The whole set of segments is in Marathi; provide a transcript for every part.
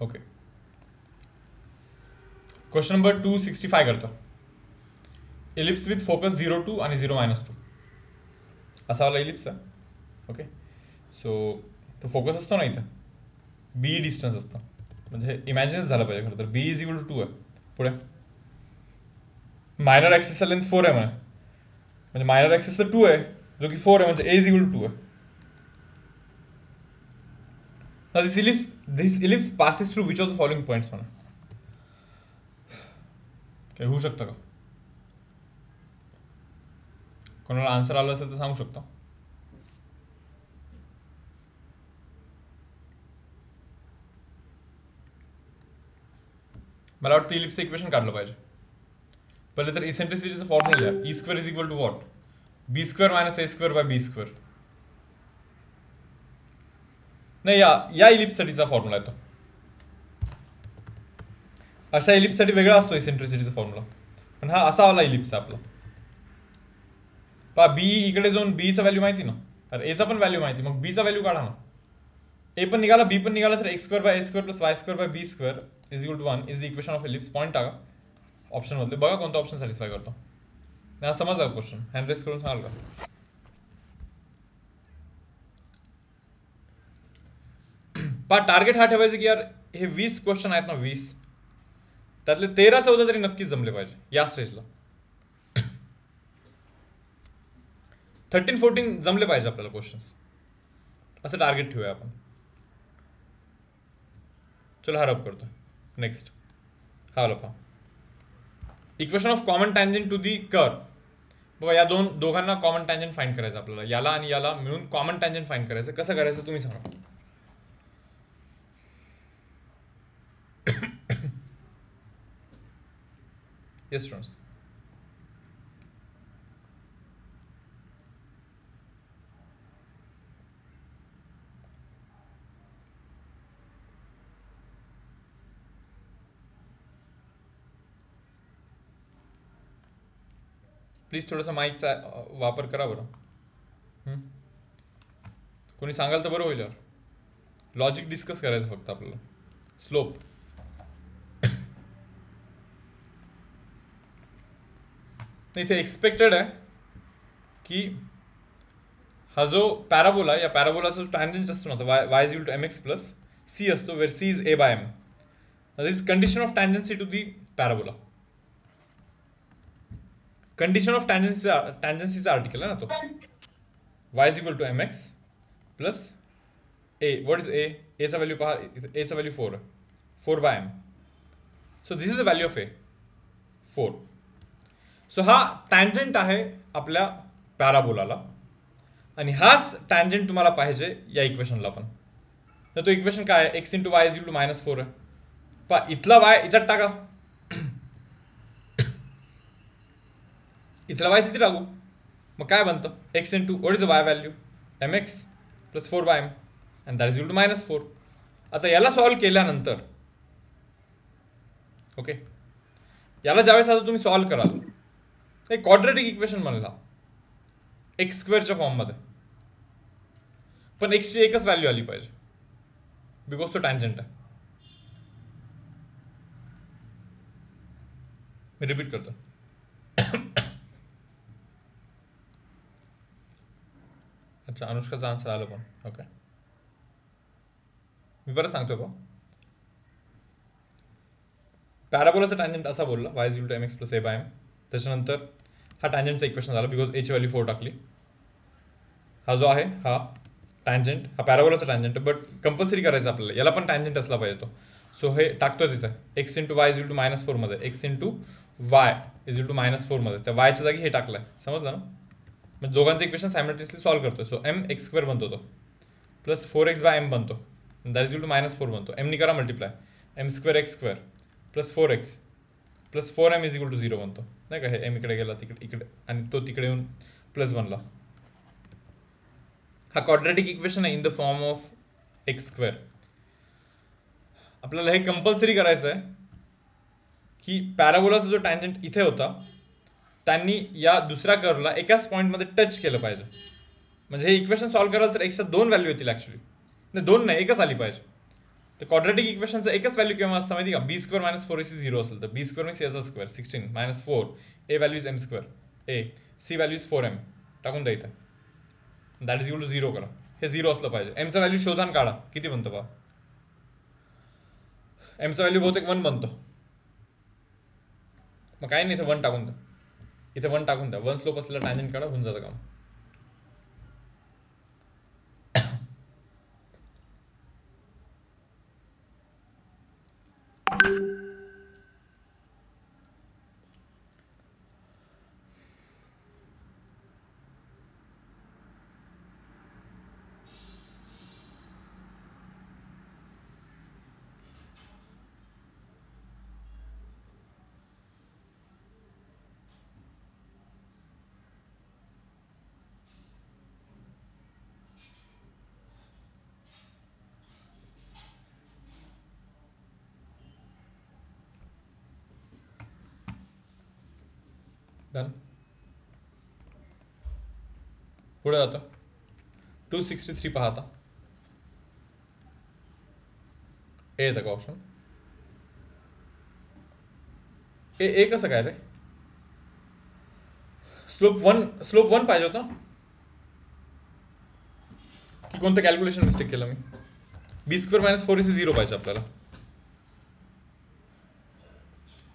ओके, क्वेश्चन नंबर 265 करतो. इलिप्स विथ फोकस 0 2 आणि 0 - 2 असा वाला इलिप्स आहे. ओके, सो तो फोकस असतो ना इथं, बी डिस्टन्स असतं, म्हणजे इमॅजिनच झालं पाहिजे खरं तर. बी इज इक्वल टू 2 आहे. पुढे मायनर ॲक्सिसचा लेंथ 4 आहे म्हणा, म्हणजे मायनर ॲक्सिसचा 2 आहे, जो की 4 आहे, म्हणजे ए इज इक्वल टू 2 आहे. Now this ellipse passes through which of the following points म्हणा. काय होऊ शकतं का? कोणाला आन्सर आलं असेल तर सांगू शकतो. मला वाटतं इलिप्सचं इक्वेशन काढलं पाहिजे. पहिले तर इसेंट्रिसिटीचं फॉर्म्युला लिहा. E square is equal to what? B square minus a square by B square. नाही, या इलिप्ससाठीचा फॉर्म्युला आहे तो. अशा इलिप्ससाठी वेगळा असतो इसेंट्रिसिटीचा फॉर्म्युला, पण हा असा वाला इलिप्स आहे आपला. पहा, बी इकडे जाऊन बीचा व्हॅल्यू माहिती ना, अरे एचा पण व्हॅल्यू माहिती, मग बीचा व्हॅल्यू काढा ना. ए पण निघाला, बी पण निघाला, तर x square by A square plus y square by B square is equal to 1 is the equation of ellipse. Point टाका ऑप्शनमधले, बघा कोणता ऑप्शन सॅटिस्फाय करतो. नाही समजला क्वेश्चन, हँड रेस करून सांगाल का? पहा, टार्गेट हा ठेवायचं की यार हे 20 क्वेश्चन आहेत ना, 20 त्यातले 13-14 तरी नक्कीच जमले पाहिजे या स्टेजला. 13-14 जमले पाहिजे आपल्याला क्वेश्चन्स, असं टार्गेट ठेवूया आपण. चलो हा रब करतो. नेक्स्ट हा लपा, equation of common tangent to the curve. बघा, या दोघांना कॉमन टँजंट फाइंड करायचं आपल्याला, याला आणि याला मिळून कॉमन टँजंट फाइंड करायचं. कसं करायचं तुम्ही सांगा. Yes students. प्लीज थोडासा माईकचा वापर करा बरं. कोणी सांगाल तर बरं होईल यार. लॉजिक डिस्कस करायचं फक्त आपल्याला. स्लोप इथे एक्सपेक्टेड आहे की हा जो पॅराबोला, या पॅराबोलाचा जो टँजंट असतो ना, Y is equal to M x plus C असतो, where C is A by M. This condition of tangency to the parabola. Condition of टँजन्सीचा आर्टिकल आहे ना तो. Y is equal to M x plus A. What is A? एचा व्हॅल्यू पहा, एचा व्हॅल्यू 4 आहे, 4 by M. So this is the value of A, 4. So हा टँजंट आहे आपल्या पॅराबोलाला, आणि हाच टँजंट तुम्हाला पाहिजे या इक्वेशनला पण. तर तो इक्वेशन काय आहे? X into y is equal to -4 आहे. पहा, इथला वाय याच्यात टाका, इथला वाय तिथे टाकू, मग काय बनतं? X into what is the y value? M x plus 4 by m, and that is equal to -4. आता याला सॉल्व्ह केल्यानंतर, ओके, याला ज्यावेळेस आता तुम्ही सॉल्व्ह कराल, एक क्वाड्रेटिक इक्वेशन म्हणला एक्स स्क्वेअरच्या फॉर्ममध्ये, पण एक्सची एकच व्हॅल्यू आली पाहिजे, बिकॉज तो टँजंट आहे. मी रिपीट करतो. अच्छा, अनुष्काचा आन्सर आलं पण. ओके, मी परत सांगतो बा. पॅराबोलाचा टँजंट असा बोलला, y is equal to M x plus a by m. त्याच्यानंतर हा टँजंटचा इक्वेशन झाला, बिकॉज एची व्हॅल्यू 4 टाकली. हा जो आहे हा टँजंट, हा पॅराबोलाचा टँजंट, बट कंपल्सरी करायचं आपल्याला, याला पण टँजंट असला पाहिजे तो. सो हे टाकतोय तिथं, x into y is equal to -4 मध्ये, x into y is equal to -4 मध्ये, त्या वायच्या जागी हे टाकलंय. समजलं ना? म्हणजे दोघांचं इक्वेशन सायमल्टेनियसली सॉल्व्ह करतोय. सो एम एक्स स्क्वेअर बनतो तो, प्लस 4x बाय एम बनतो, दॅट इज इक्वल टू -4 बनतो. एमनी करा multiply, m square x square plus 4x plus 4m is equal to 0 बनतो, नाही का? हे एम इकडे गेला, तिकडे इकडे, आणि तो तिकडे येऊन प्लस बनला. हा क्वाड्रेटिक इक्वेशन आहे in the form of x square. आपल्याला हे कंपल्सरी करायचं आहे की पॅराबोलाचा जो टँजंट इथे होता, त्यांनी या दुसऱ्या कर्वला एकाच पॉईंटमध्ये टच केलं पाहिजे. म्हणजे हे इक्वेशन सॉल्व्ह कराल तर एक्सच्या 2 व्हॅल्यू येतील ॲक्च्युली. नाही, 2 नाही, एकच आली पाहिजे. तर क्वाड्रेटिक इक्वेशनचं एकच व्हॅल्यू केव्हा असतं माहिती का, B square minus four AC zero असेल तर बी स्क्वेअर मीन्स याचा square 16 minus four, A value is M square, A C value is 4m टाकून द्या इथं, that is equal to zero करा. हे झिरो असलं पाहिजे. एमचा व्हॅल्यू शोधान काढा किती बनतो पहा. एमचा व्हॅल्यू बहुतेक 1 बनतो. मग काय नाही, इथं 1 टाकून द्या, इथे 1 टाकून द्या. 1 स्लोप असलेला टँजंट काढा, होऊन जातं काम. डन. पुढे जातो. 263 पहा आता. ए येतं का ऑप्शन? ए कसं काय रे? स्लोप वन पाहिजे होता की कोणतं कॅल्क्युलेशन मिस्टेक केलं मी? B square minus four AC zero पाहिजे आपल्याला,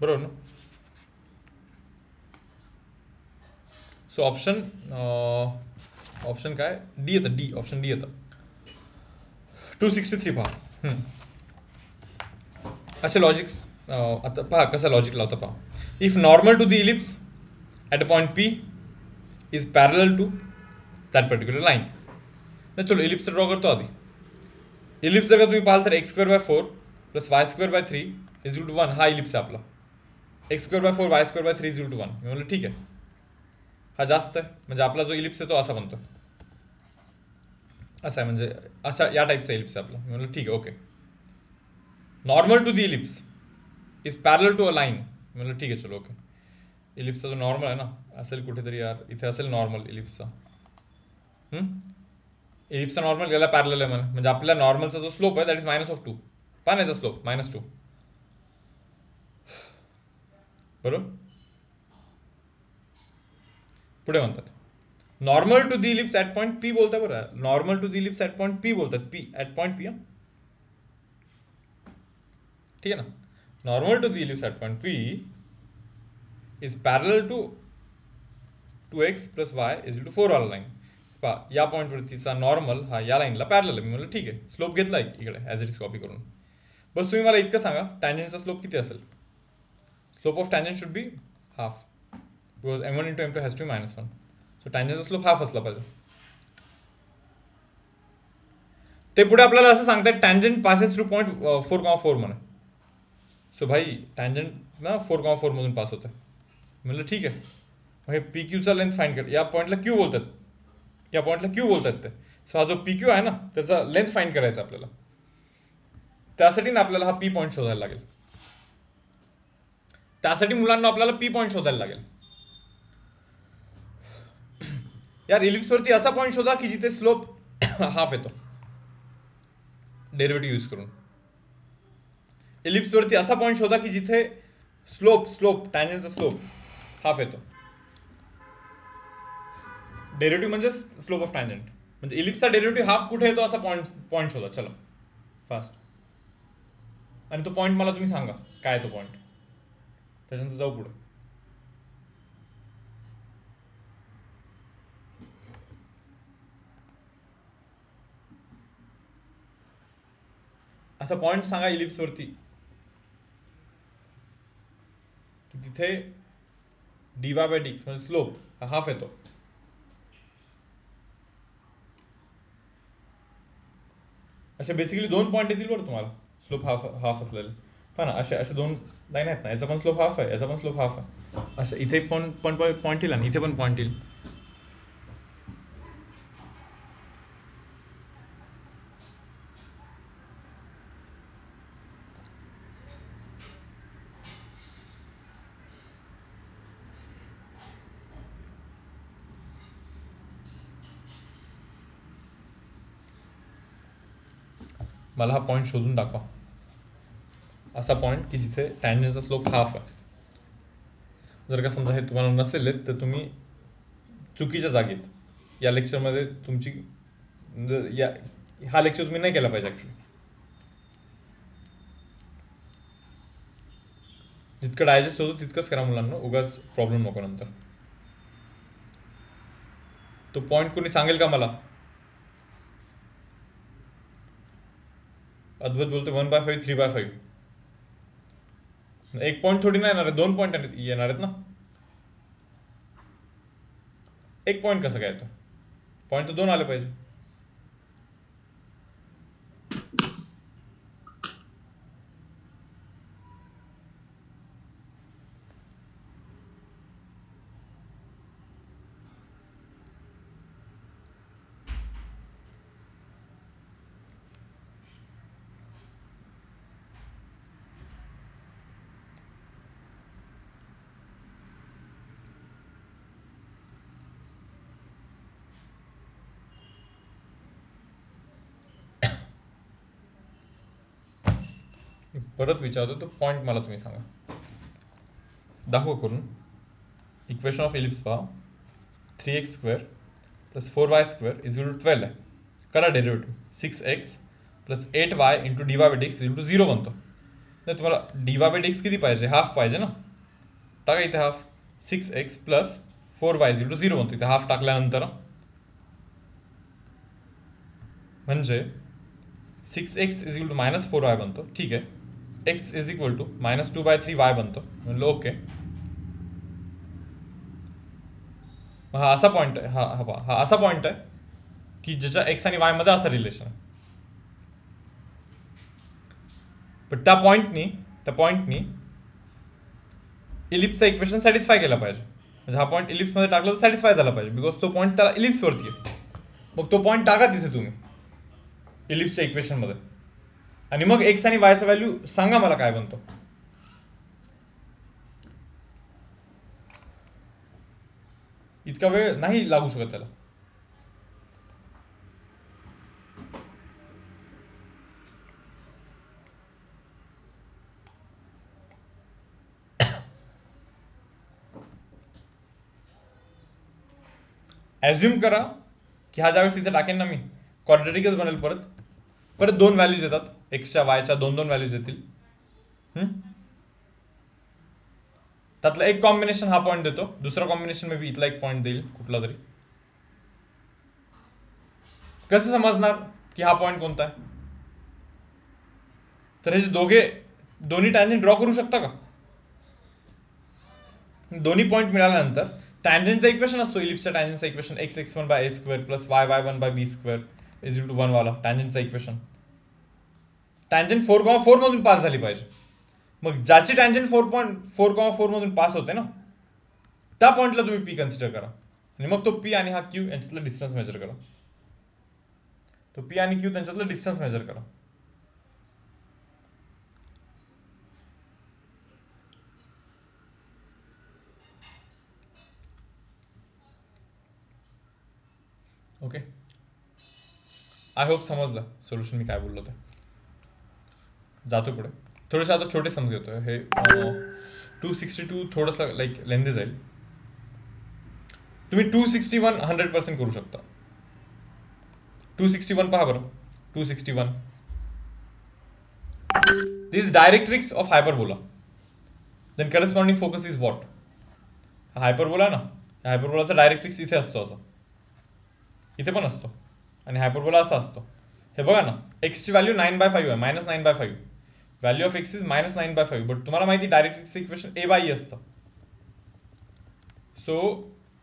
बरोबर ना? सो ऑप्शन काय डी येतं, डी ऑप्शन डी येतं. 263 पहा. असे लॉजिक्स आता पहा कसं लॉजिक लावतं पहा. If normal to the ellipse at a point P is parallel to that particular line. नाही चलो इलिप्स ड्रॉ करतो आधी. इलिप्स जर का तुम्ही पाहाल तर x square by four plus y square by three is to 1 हा इलिप्स आहे आपला. X square by four y square by three is to 1. मी म्हणलं ठीक आहे, हा जास्त आहे, म्हणजे आपला जो इलिप्स आहे तो असा बनतो, असा आहे, म्हणजे असा या टाईपचा इलिप्स आहे आपला. मी म्हणलं ठीक आहे, okay. Normal to the ellipse is parallel to a line. म्हणलं ठीक आहे चलो ओके. इलिप्सचा जो नॉर्मल आहे ना असेल कुठेतरी यार, इथे असेल नॉर्मल इलिप्सचा. इलिप्सचा नॉर्मल याला पॅरल आहे म्हणजे आपल्या नॉर्मलचा जो स्लोप आहे that is minus of two. पाण्याचा स्लोप -2 बरोबर. पुढे म्हणतात normal to the ellipse at point P बोलतात बरं. Normal to the ellipse at point P बोलतात, पी ॲट पॉईंट पी. ठीक आहे ना. Normal to the ellipse at point P is parallel to X plus Y is to 4 वाला लाईन. पहा या पॉईंटवरतीचा नॉर्मल हा या लाईनला पॅरल आहे. मी म्हणलं ठीक आहे, स्लोप घेतला आहे इकडे ॲज इट इज कॉपी करून. बस तुम्ही मला इतकं सांगा टँजंटचा स्लोप किती असेल. Slope of tangent should be half because m1 into m2 has to be -1. So टँजंटचा स्लोप हाफ असला पाहिजे. ते पुढे आपल्याला असं सांगतात टँजंट पासेस थ्रू पॉईंट 4,4 म्हणून. सो भाई टँजंट ना 4,4 मधून पास होतं. म्हणलं ठीक आहे, मग हे पी क्यूचा लेंथ फाईंड कर. या पॉईंटला क्यू बोलतात, या पॉईंटला क्यू बोलतात ते. सो हा जो पी क्यू आहे ना त्याचा लेंथ फाईंड करायचा आपल्याला. त्यासाठी ना आपल्याला हा पी पॉईंट शोधायला लागेल. त्यासाठी मुलांना आपल्याला पी पॉईंट शोधायला लागेल. यार इलिप्सवरती असा पॉईंट शोधा की जिथे स्लोप हाफ येतो डेरिव्हेटिव्ह यूज करून. इलिप्सवरती असा पॉईंट शोधा की जिथे स्लोप टँजंटचा स्लोप हाफ येतो. डेरिव्हेटिव्ह म्हणजे स्लोप ऑफ टँजंट, म्हणजे इलिप्सचा डेरिव्हेटिव्ह हाफ कुठे येतो असा पॉईंट शोधा. चलो फास्ट. आणि तो पॉईंट मला तुम्ही सांगा काय तो पॉईंट, त्याच्यानंतर जाऊ पुढे. असा पॉईंट सांगा इलिप्सवरती की तिथे dy बाय dx म्हणजे स्लोप हा हाफ येतो. असे बेसिकली 2 पॉईंट येतील बरं तुम्हाला स्लोप हाफ असलेले. पहा ना असे असे 2 लाईन आहेत ना, याचा पण स्लोप हाफ आहे, याचा पण स्लोप हाफ आहे. असं इथे पण पॉईंट येईल आणि इथे पण पॉईंट येईल. मला हा पॉईंट शोधून दाखवा, असा पॉईंट की जिथे टँजंटचा स्लोप हाफ आहे. जर का समजा हे तुम्हाला नसेल येत तर तुम्ही चुकीच्या जागेत, या लेक्चरमध्ये तुमची हा लेक्चर तुम्ही नाही केला पाहिजे ॲक्च्युली. जितकं डायजेस्ट होतं तितकंच करा मुलांना, उगाच प्रॉब्लेम नको नंतर. तो पॉईंट कोणी सांगेल का मला? अद्वैत बोलते 1/5 3/5. एक पॉईंट थोडी नाही येणार आहे, 2 पॉईंट येणार आहेत ना. एक पॉईंट कसं काय येतो? पॉईंट तर 2 आले पाहिजे. परत विचारतो तो पॉईंट मला तुम्ही सांगा. दाखवा करून. इक्वेशन ऑफ इलिप्स पहा, 3x² + 4y² = 12 आहे. करा डेरिव्हेटिव्ह. 6x + 8y × dy/dx = 0 बनतो. नाही तुम्हाला dy/dx किती पाहिजे? हाफ पाहिजे ना. टाका इथे हाफ. 6x + 4y = 0 बनतो. इथे हाफ टाकल्यानंतर म्हणजे 6x = -4y बनतो. ठीक आहे. x = -2/3y बनतो. म्हणलं ओके. हा असा पॉईंट आहे. हा असा पॉईंट आहे की ज्याच्या एक्स आणि वाय मध्ये असं रिलेशन आहे. पण त्या पॉईंटनी इलिप्सचा इक्वेशन सॅटिस्फाय केला पाहिजे. म्हणजे हा पॉईंट इलिप्समध्ये टाकला तर सॅटिस्फाय झाला पाहिजे, बिकॉज तो पॉईंट त्याला इलिप्सवरती आहे. मग तो पॉईंट टाका तिथे तुम्ही इलिप्सच्या इक्वेशनमध्ये, आणि मग एक्स आणि वायचा व्हॅल्यू सांगा मला काय बनतो. इतका वेळ नाही लागू शकत त्याला. ॲज्युम करा की हा ज्यावेळेस इथे टाकेन ना मी, क्वाड्रेटिकच बनेल. परत 2 व्हॅल्यूज येतात, एक्सच्या वायच्या 2 व्हॅल्यूज येतील. त्यातलं एक कॉम्बिनेशन हा पॉईंट देतो, दुसरा कॉम्बिनेशन मे बी इथला एक पॉईंट देईल कुठला तरी. कसं समजणार की हा पॉईंट कोणता आहे? तर हे दोन्ही टँजंट ड्रॉ करू शकता का? दोन्ही पॉईंट मिळाल्यानंतर टँजंटचा इक्वेशन असतो, इलिप्सच्या टँजंटचा इक्वेशन x(1/a² + y(1/b²) = 1 वाला टँजंटचा इक्वेशन. टँजंट 4,4 मधून पास झाली पाहिजे. मग ज्याची टँजंट 4.4,4 मधून पास होते ना, त्या पॉईंटला तुम्ही पी कन्सिडर करा, आणि मग तो पी आणि हा क्यू यांच्यातलं डिस्टन्स मेजर करा. तो पी आणि क्यू त्यांच्यातलं डिस्टन्स मेजर करा. ओके, आय होप समजलं सोल्युशन मी काय बोललो ते. जातो पुढे. थोडेसे आता छोटे समज घेतोय. हे 262 थोडंसं लाईक लेंदी जाईल. तुम्ही 261 100% करू शकता. 261 पहा बरं. 261 this directrix of hyperbola. Then corresponding focus is what? हा हायपरबोला ना, हायपरबोलाचा डायरेक्ट्रिक्स इथे असतो, असं इथे पण असतो, आणि हायपरबोला असा असतो. हे बघा ना, एक्सची व्हॅल्यू 9/5 आहे, -9/5. Value of x is -9/5. But तुम्हाला माहिती डायरेक्ट्रिक्सचं इक्वेशन a/e असतं. So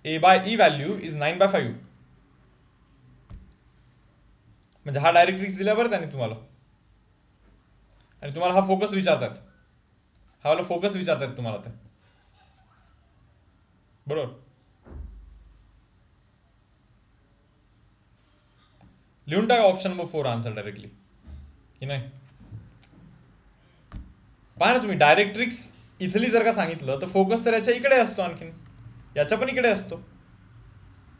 a/e value is 9/5. म्हणजे हा डायरेक्ट्रिक्स दिला बरं त्याने तुम्हाला, आणि तुम्हाला हा फोकस विचारतात, हा वाला फोकस विचारतात तुम्हाला ते, बरोबर. लिहून टाका ऑप्शन नंबर 4 आन्सर डायरेक्टली, की नाही. पहा ना तुम्ही, डायरेक्ट्रिक्स इथली जर का सांगितलं तर फोकस तर याच्या इकडे असतो, आणखीन याच्या पण इकडे असतो.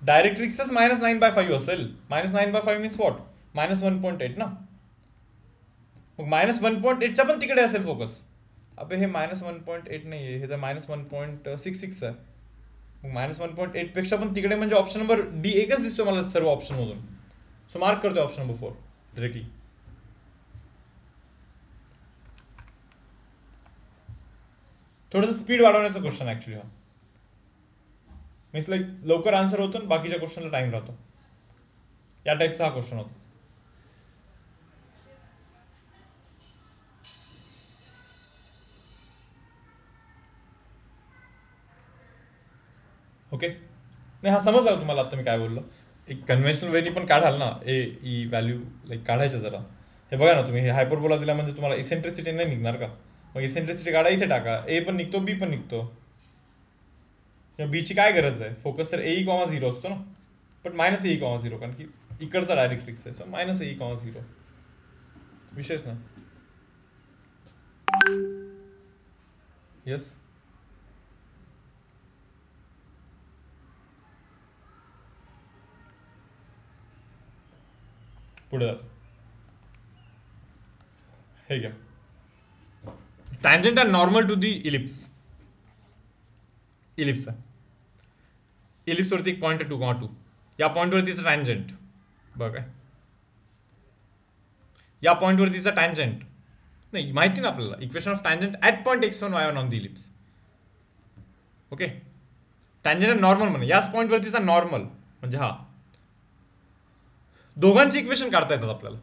डायरेक्ट्रिक्सच -9/5 असेल. -9/5 मीन्स व्हॉट? -1.8 ना. मग -1.8चा पण तिकडे असेल फोकस. अबे हे -1.8 नाही आहे, हे तर -1.66 आहे. मग -1.8 पेक्षा पण तिकडे म्हणजे ऑप्शन नंबर डी एकच दिसतोय मला सर्व ऑप्शन मधून. सो मार्क करतोय ऑप्शन नंबर 4 डायरेक्टली. थोडंसं स्पीड वाढवण्याचा क्वेश्चन ऍक्च्युली हा. मीन्स लाईक लवकर आन्सर होतो आणि बाकीच्या क्वेश्चनला टाइम राहतो. या टाईपचा हा क्वेश्चन होता. ओके, नाही हा समजला का तुम्हाला आता मी काय बोललो. एक कन्व्हेन्शनल वेनी पण काढाल ना ए ई व्हॅल्यू लाईक काढायचं जरा. हे बघा ना तुम्ही, हे हायपरबोला दिला म्हणजे तुम्हाला इसेंट्रिसिटी नाही निघणार का. मग इसेंट्रिसिटी काढा, इथे टाका, ए पण निघतो बी पण निघतो. बीची काय गरज आहे, फोकस तर ए कॉमा झिरो असतो ना. पण -e,0 कारण की इकडचा डायरेक्ट फिक्स आहे. सो -e,0 विषयच ना. येस, पुढे जातो. हे घ्या, tangent and normal to the ellipse. Ellipse आहे, इलिप्सवरती एक पॉईंट आहे 2,2. या पॉईंटवरतीचं टँजंट बघ काय, या पॉईंटवरतीचा टँजंट नाही माहिती ना आपल्याला. Equation of tangent at point x1 y1 on the ellipse. Okay, tangent normal म्हणे याच पॉईंटवरतीचा नॉर्मल म्हणजे हा. दोघांची इक्वेशन काढता येतात आपल्याला.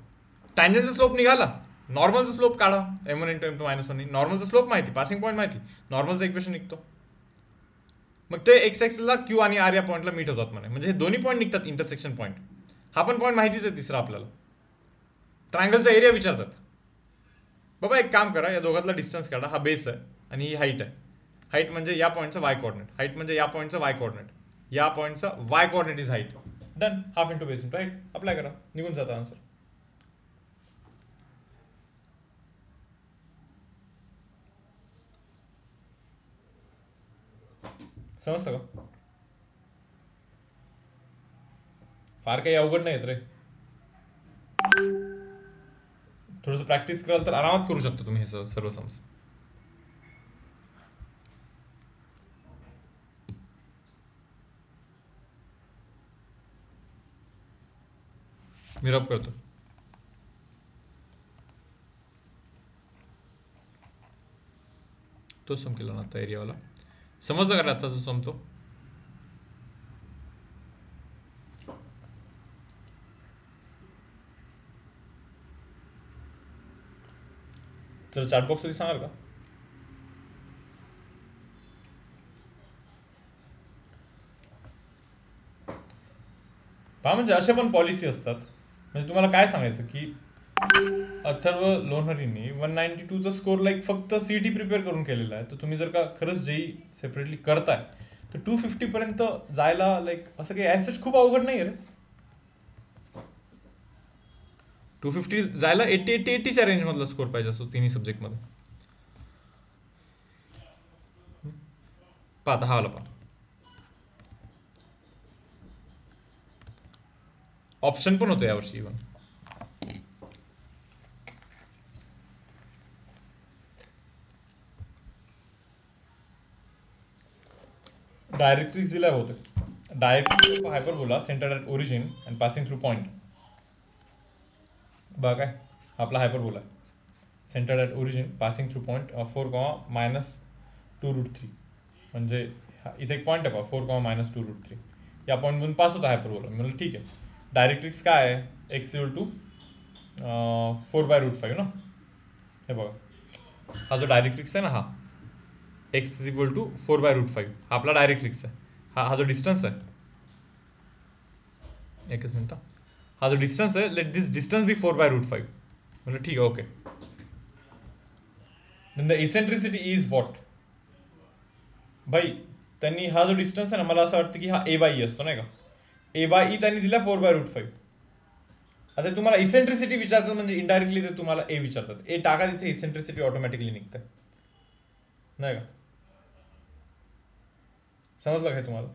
टँजंटचा स्लोप निघाला, नॉर्मलचा स्लोप काढा, m1 इंटू m2 -1. नॉर्मलचा स्लोप माहिती, पासिंग पॉईंट माहिती, नॉर्मलचा इक्वेशन निघतो. मग ते एक्स एक्सला क्यू आणि आर या पॉईंटला मीट होतात म्हणे, म्हणजे हे दोन्ही पॉईंट निघतात इंटरसेक्शन पॉईंट. हा पण पॉईंट माहितीच आहे तिसरा आपल्याला. ट्रायंगलचा एरिया विचारतात. बाबा एक काम करा, या दोघातला डिस्टन्स काढा, हा बेस आहे आणि ही हाईट आहे. हाईट म्हणजे या पॉईंटचा वाय कोऑर्डिनेट, हाईट म्हणजे या पॉईंटचा वाय कोऑर्डिनेट, या पॉईंटचा Y coordinate is height. Done, half into base into height apply करा, निघून जाता आन्सर. समजतं का? फार काही अवघड नाही येत रे. थोडंसं प्रॅक्टिस कराल तर आरामात करू शकता तुम्ही हे सर्व सम्स. मी रब करतो. तो सम केला ना आता एरियावाला. समजलं का आता जो सम तो. तर चॅट बॉक्स मध्ये सांगाल का? पहा म्हणजे अशा पण पॉलिसी असतात. म्हणजे तुम्हाला काय सांगायचं की अथर्व लोणहरींनी 192चा स्कोर लाईक फक्त सीईटी प्रिपेअर करून केलेला आहे. तर तुम्ही जर का खरंच जेई सेपरेटली करताय तर 250 पर्यंत जायला लाईक असं काही ऍसेच खूप अवघड नाही रे. 250 जायला 80-80-80च्या रेंज मधला स्कोर पाहिजे असतो तिन्ही सब्जेक्ट मध्ये. पाहता हा वाला पहा, ऑप्शन पण होतं यावर्षी इव्हन. डायरेक्ट्रिक्स दिलाय होते. Directrix of hyperbola centred at origin and passing through point. बघा काय, आपला hyperbola centred at origin passing through point 4,-2√3. म्हणजे इथे एक पॉईंट आहे पहा 4,-2√3. या पॉईंटमधून पास होता हायपरबोला. मी म्हणलं ठीक आहे. डायरेक्ट्रिक्स काय आहे, एक्स इक्वल टू 4/√5 ना. हे बघा, हा जो डायरेक्ट्रिक्स आहे ना, हा एक्स इज इक्वल टू 4/√5 हा आपला डायरेक्ट्रिक्स आहे. हा जो डिस्टन्स आहे, एकच मिनिट, हा जो डिस्टन्स आहे, लेट दिस डिस्टन्स बी 4/√5. म्हणजे ठीक आहे, okay. Then the eccentricity is what. भाई त्यांनी हा जो डिस्टन्स आहे ना, मला असं वाटतं की हा a/e असतो नाही का. a/e त्यांनी दिला 4/√5. आता तुम्हाला इसेंट्रिसिटी विचारतात म्हणजे इनडायरेक्टली ते तुम्हाला ए विचारतात. ए टाका तिथे, इसेंट्रिसिटी ऑटोमॅटिकली निघते नाही का. समजलं काय तुम्हाला?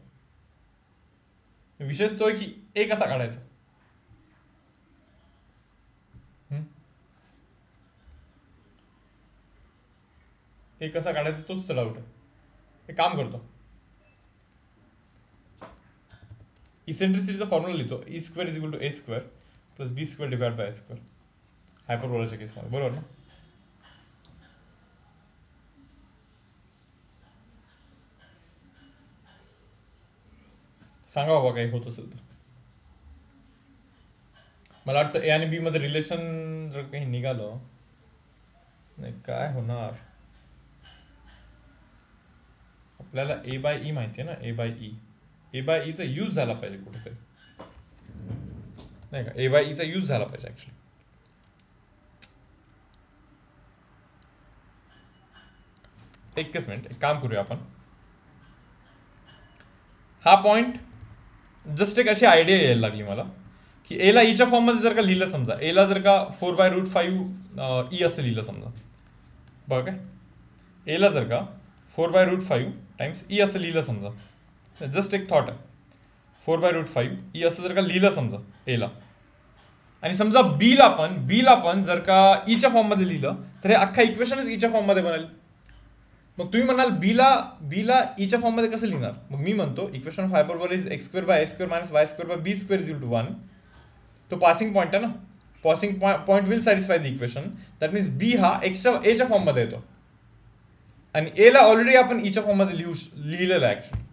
विशेष तो की ए कसा काढायचा. हे कसा काढायचं तोच डाऊट आहे. एक काम करतो, इसेंट्रिसिटीचा फॉर्म्युला लिहितो. E square is equal to A square plus B square divide by A square, हायपरबोलाच्या केसमध्ये, बरोबर ना? सांगा बाबा काही होत असेल तर. मला वाटतं ए आणि बी मध्ये रिलेशन जर काही निघालं नाही, काय होणार? आपल्याला ए बाय ई माहिती आहे ना, ए बाय ई. ए बाय ईचा यूज झाला पाहिजे कुठेतरी, नाही का? ए बाय ईचा यूज झाला पाहिजे ऍक्च्युली. एकच मिनिट, एक काम करूया आपण. हा पॉइंट जस्ट एक अशी आयडिया यायला लागली मला की एला ईच्या फॉर्ममध्ये जर का लिहिलं, समजा एला जर का 4/√5 ई असं लिहिलं समजा, बघा काय, एला जर का 4/√5 टाइम्स ई असं लिहिलं समजा, जस्ट एक थॉट आहे, 4/√5 ई असं जर का लिहिलं समजा एला, आणि समजा बीला पण जर का ईच्या फॉर्ममध्ये लिहिलं तर हे अख्खा इक्वेशनच ईच्या फॉर्ममध्ये बनेल. मग तुम्ही म्हणाल बीला ईच्या फॉर्ममध्ये कसं लिहिणार? मग मी म्हणतो equation of hyperbola is X square by A square minus Y square by B square is equal to 1. तो पासिंग पॉईंट आहे ना, passing point will satisfy the equation. That means B हा एच्या फॉर्ममध्ये येतो आणि एला ऑलरेडी आपण ईच्या फॉर्ममध्ये लिहिलेलं आहे ऍक्च्युली.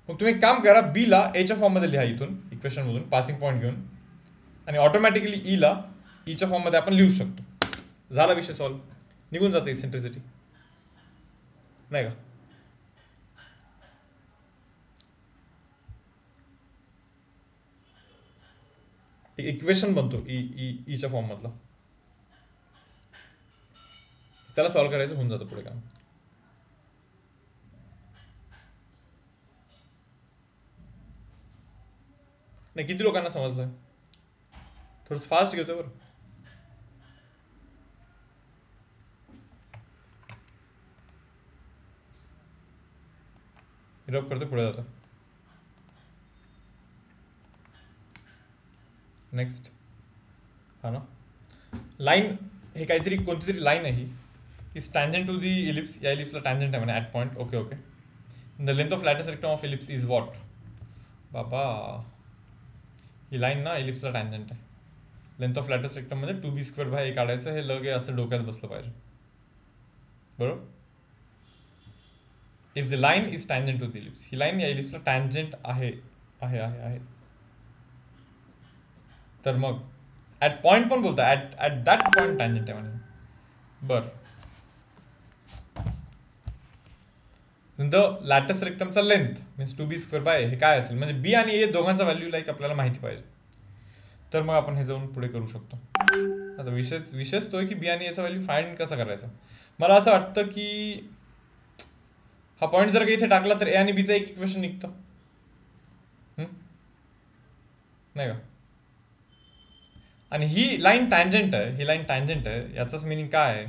मग तुम्ही एक काम करा, बीला एच्या फॉर्ममध्ये लिहा इथून इक्वेशनमधून पासिंग पॉईंट घेऊन, आणि ऑटोमॅटिकली ईला ईच्या फॉर्ममध्ये आपण लिहू शकतो. झाला विषय सॉल्व्ह, निघून जाते इसेंट्रिसिटी, नाही का? इक्वेशन बनतो ईच्या फॉर्म मधला, त्याला सॉल्व्ह करायचं, होऊन जातं पुढे काम. नाही, किती लोकांना समजलंय? थोडंसं फास्ट घेतोय बरं. रब करतो, पुढे जातो. नेक्स्ट, हा ना, लाईन, हे काहीतरी कोणती तरी लाईन आहे, is tangent to the ellipse. या इलिप्सला टँजंट आहे म्हणे at point. Okay okay. The length of latus rectum of ellipse is what? बाबा, ही लाईन ना इलिप्सला टँजंट आहे. लेंथ ऑफ लॅटस रेक्टम म्हणजे 2b² बाय ए काढायचं, हे लगे असं डोक्यात बसलं पाहिजे, बरोबर? If the line is tangent to the ellipse, ही लाईन या इलिप्सला टँजंट आहे आहे आहे आहे तर मग ॲट पॉईंट पण बोलतो, ॲट दॅट पॉईंट टँजंट आहे म्हणे. बर, द लॅटस रेक्टमचा length means 2b² by A हे काय असेल, म्हणजे बी आणि ए दोघांचा व्हॅल्यू लाईक आपल्याला माहिती पाहिजे, तर मग आपण हे जाऊन पुढे करू शकतो. आता विषयच तो आहे की बी आणि एचा व्हॅल्यू फाइंड कसा करायचा. मला असं वाटतं की हा पॉईंट जर का इथे टाकला तर ए आणि बीचं एक इक्वेशन निघतं, नाही का? आणि ही लाईन टँजंट आहे, ही लाईन टँजंट आहे, याचाच मिनिंग काय आहे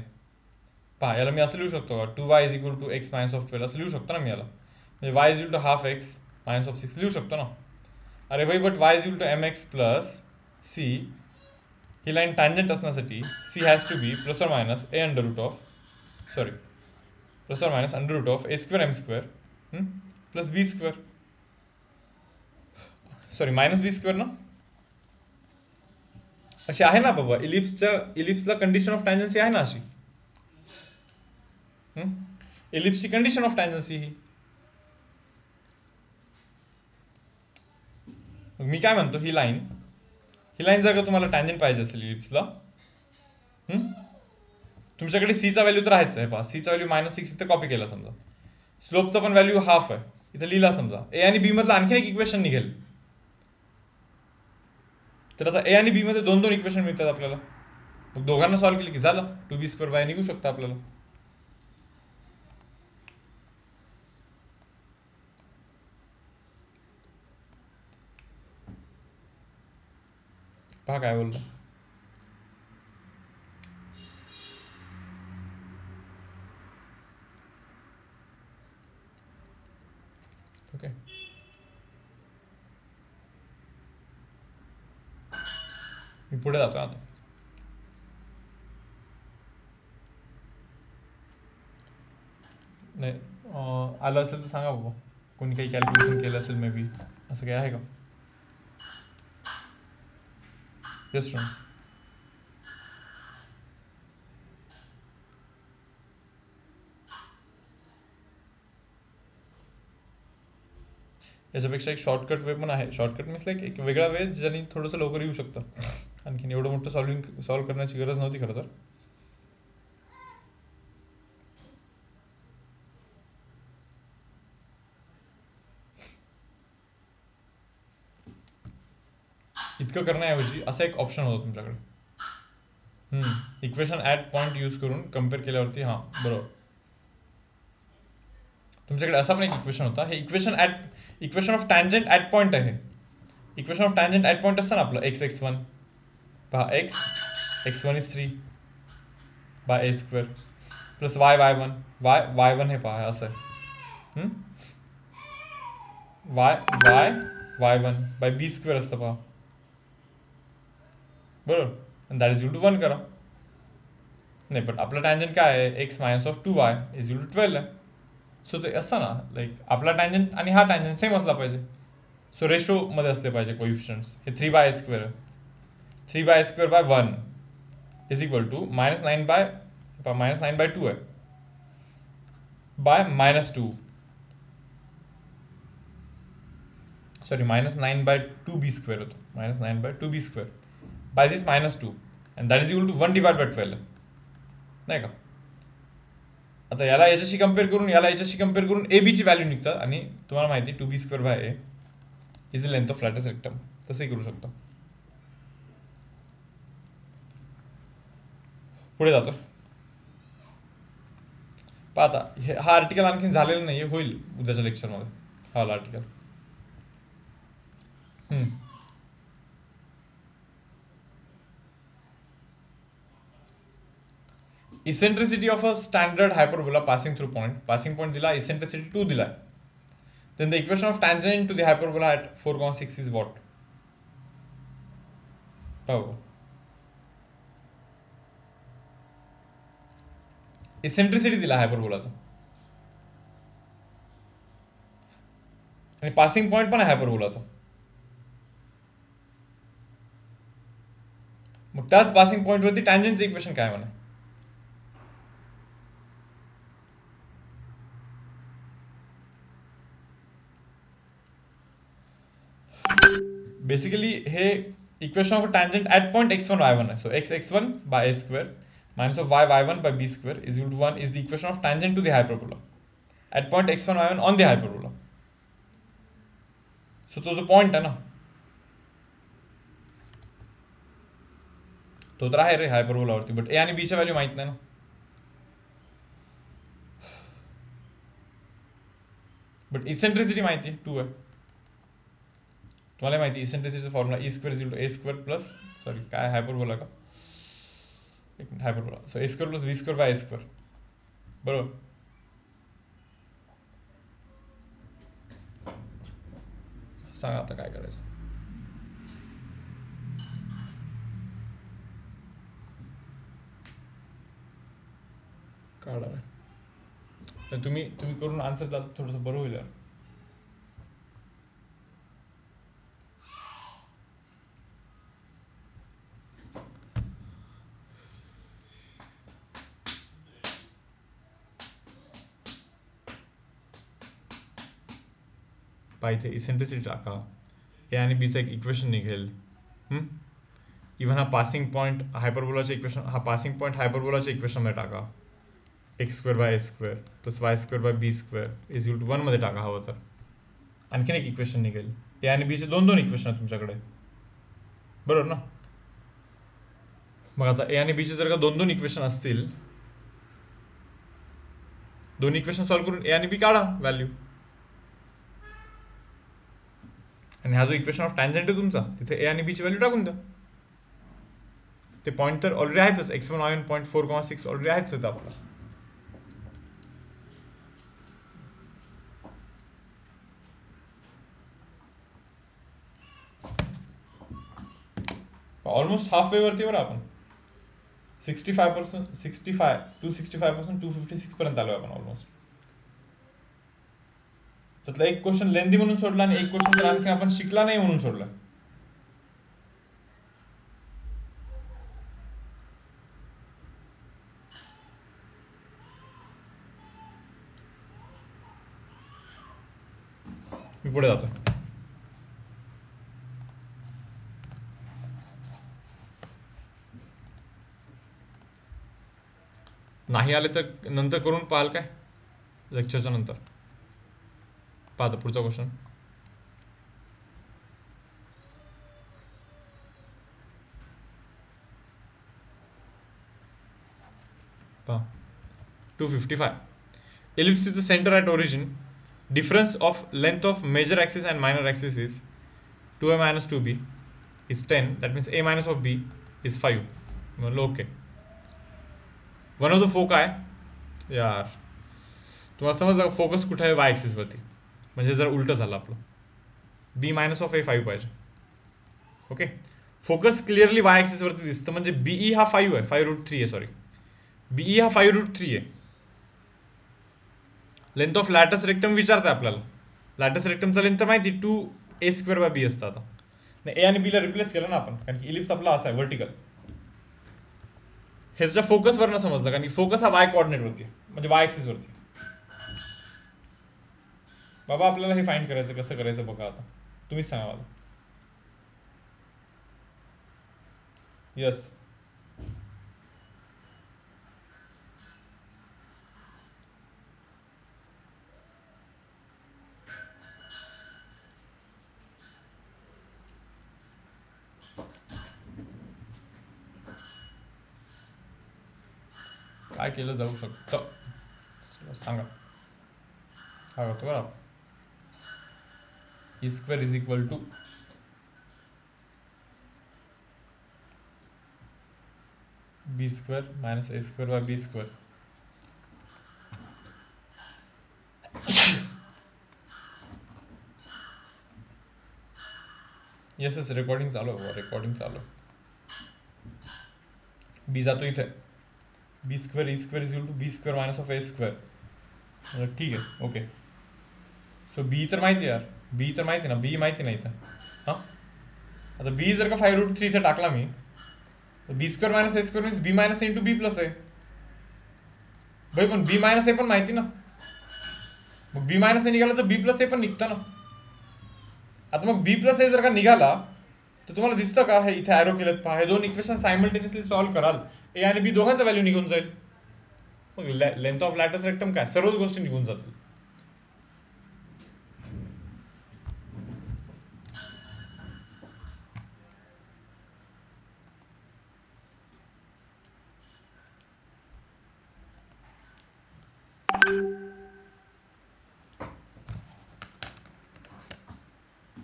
पहा. याला मी असं लिहू शकतो का, 2y is equal to X minus of 12 असं लिहू शकतो ना मी याला, म्हणजे y is equal to half X minus of 6 लिहू शकतो ना. अरे भाई, but y is equal to mx plus c, ही लाईन टँजंट असण्यासाठी c has to be plus और minus A under root of, sorry, plus और minus under root of A square M square plus B square, sorry minus B square ना, अशी आहे ना बाबा. इलिप्सला कंडिशन ऑफ टँजन्सी आहे ना अशी. इलिप्सची कंडिशन ऑफ टँजन्सी ही. मी काय म्हणतो, ही लाईन जर का तुम्हाला टँजंट पाहिजे असेल इलिप्सला, तुमच्याकडे सीचा व्हॅल्यू तर आहेच आहे पहा. सीचा व्हॅल्यू -6 इथं कॉपी केला समजा, स्लोपचा पण व्हॅल्यू हाफ आहे इथं लिहिला समजा, ए आणि बी मधलं आणखी एक इक्वेशन निघेल. तर आता ए आणि बी मध्ये 2 इक्वेशन मिळतात आपल्याला, मग दोघांना सॉल्व्ह केलं की झालं, 2b² बाय निघू शकतं आपल्याला. पहा काय बोलतो. ओके, मी पुढे जातो आता. नाही आलं असेल तर सांगा बाबा, कोणी काही कॅल्क्युलेशन केलं असेल मे बी, असं काही आहे का? Yes students. याच्यापेक्षा एक शॉर्टकट वे पण आहे. शॉर्टकट मीन्स लाईक एक वेगळा वे ज्याने थोडंसं लवकर येऊ शकतं. आणखीन एवढं मोठं सॉल्व्ह करण्याची गरज नव्हती खरं तर. इतकं करण्याऐवजी असा एक ऑप्शन होता तुमच्याकडे. इक्वेशन ॲट पॉईंट यूज करून कम्पेअर केल्यावरती, हां बरोबर, तुमच्याकडे असा पण एक इक्वेशन होता. हे equation of tangent at point आहे. Equation of tangent at point असतं ना आपलं, x1 पहा, x1 is 3 bye a² plus y1 y1 हे पहा असं आहे. y1 बाय b² असतं पहा, बरोबर. आणि दॅट इज इक्वल टू 1 करा. नाही पण आपलं टँजंट काय आहे, x minus of 2y is equal to 12 आहे. सो ते असतं ना, लाईक आपला टँजंट आणि हा टँजंट सेम असला पाहिजे. सो रेशोमध्ये असले पाहिजे कोइफिशियंट्स. हे 3/a² आहे. 3/a² bye 1 is equal to -9/2 आहे बाय -2, सॉरी -9/2b² होतो, -9/2b² by this -2 and that is equal to 1/12 नाही का. आता याला याच्याशी कम्पेअर करून याला याच्याशी कम्पेअर करून ए बीची व्हॅल्यू निघतात, आणि तुम्हाला माहिती 2b² by A is the length of latus rectum. तसंही करू शकतो. पुढे जातो. पाहता हा आर्टिकल आणखीन झालेला नाहीये, होईल उद्याच्या लेक्चरमध्ये हा वाला article. Eccentricity of a standard hyperbola passing through point. Passing point दिला, इसेंट्रिसिटी 2 दिला. Then the equation of tangent to the hyperbola at 4,6 is what? पाहू, इसेंट्रिसिटी दिला हायपरबोलाचा आणि पासिंग पॉईंट पण आहे हायपरबोलाचा. मग त्याच पासिंग पॉईंटवरती टँजंटचं इक्वेशन काय म्हणा. बेसिकली हे equation of tangent at point x1 y1 आहे. So x1 by a² minus of y1 by b² is equal to 1 is the equation of tangent to the hyperbola at point x1 y1 on the hyperbola. So तो जो पॉइंट आहे ना, तो तर आहे रे हायपरबोलावरती, बट ए आणि बीच्या व्हॅल्यू माहित नाही ना. बट इसेंट्रिसिटी माहिती आहे, 2 आहे. तुम्हाला माहिती इसेंट्रिसिटीचा formula e² is equal to a² plus, sorry काय हायपरबोला का, एक minute, hyperbola. So a² plus b² by a², बरोबर. सांगा आता काय करायचं. काढा रे, तुम्ही करून आन्सर द्याल थोडंसं बरं होईल यार. इथे इसेंट्रिसिटी टाका, ए आणि बीचं एक इक्वेशन निघेल. इव्हन हा पासिंग पॉईंट हायपरबोलाचे इक्वेशन, हा पासिंग पॉईंट हायपरबोलाच्या इक्वेशनमध्ये टाका, x² by a² plus y² by b² is equal to 1 मध्ये टाका हवं तर. आणखीन एक इक्वेशन निघेल. ए आणि बीचे दोन इक्वेशन आहेत तुमच्याकडे, बरोबर ना. मग आता ए आणि बीचे जर का दोन इक्वेशन असतील, दोन इक्वेशन सॉल्व्ह करून ए आणि बी काढा व्हॅल्यू. आणि हा जो इक्वेशन ऑफ टँजंट आहे तुमचा, तिथे ए आणि बीची व्हॅल्यू टाकून द्या. ते पॉईंट तर ऑलरेडी आहेतच, x1 y1 पॉईंट 4,6 ऑलरेडी आहेच आहेत आपला. ऑलमोस्ट हाफ वे वरती बरं आपण, 65% 256 256 पर्यंत आलोय आपण ऑलमोस्ट. त्यातला एक क्वेश्चन लेंदी म्हणून सोडला आणि एक क्वेश्चन तर आणखी आपण शिकला नाही म्हणून सोडला. मी पुढे जातो. नाही आले तर नंतर करून पाहाल काय लेक्चरच्या नंतर. पाहता पुढचा क्वेश्चन. पहा 255. Ellipse is the center at origin. Difference of length of major axis and minor axis is 2a minus 2b is 10. That means a minus of b is 5. म्हणलं ओके. वन ऑफ द फोका आहे यार. तुम्हाला समजलं फोकस कुठे आहे? वाय ॲक्सिस वरती. म्हणजे जर उलटं झालं आपलं, बी मायनस ऑफ ए 5 पाहिजे. Okay, focus clearly Y axis वरती दिसतं. म्हणजे बीई हा 5 आहे, 5√3 आहे. सॉरी, बीई हा 5√3 आहे. लेंथ ऑफ लॅटस रेक्टम विचारतं आपल्याला. लॅटस रेक्टमचा लेंथ तर माहिती 2a² असतं. आता नाही, ए आणि बीला रिप्लेस केलं ना आपण, कारण की इलिप्स आपला असा आहे वर्टिकल. हे त्याच्या फोकसवरनं समजलं, कारण की फोकस हा वाय कोऑर्डिनेटवरती म्हणजे वाय ॲक्सिस वरती. बाबा आपल्याला हे फाइंड करायचं, कसं करायचं बघा आता, तुम्हीच सांगा मला. यस, काय केलं जाऊ शकतं सांगा. हा होतो बरं. E² is equal to b² minus a² by b². Yes yes, recording चालू आहे, रेकॉर्डिंग चालू आहे. बी जातो इथे, b² E² is equal to b² minus of a². ठीक आहे, ओके. सो बी तर माहिती यार, बी तर माहिती ना, बी माहिती नाही इथं. हां, आता बी जर का 5√3 इथे टाकला मी, तर b² minus a² means b minus into B plus आहे. भाई पण बी मायनस ए पण माहिती ना, मग बी मायनस ए निघाला तर बी प्लस ए पण निघतं ना. आता मग बी प्लस ए जर का निघाला तर तुम्हाला दिसतं का, हे इथे ॲरो केलेत पहा, हे दोन इक्वेशन सायमल्टेनियसली सॉल्व्ह कराल, ए आणि बी दोघांचा व्हॅल्यू निघून जाईल. मग लेंथ ऑफ लॅटस रेक्टम काय, सर्वच गोष्टी निघून जातील.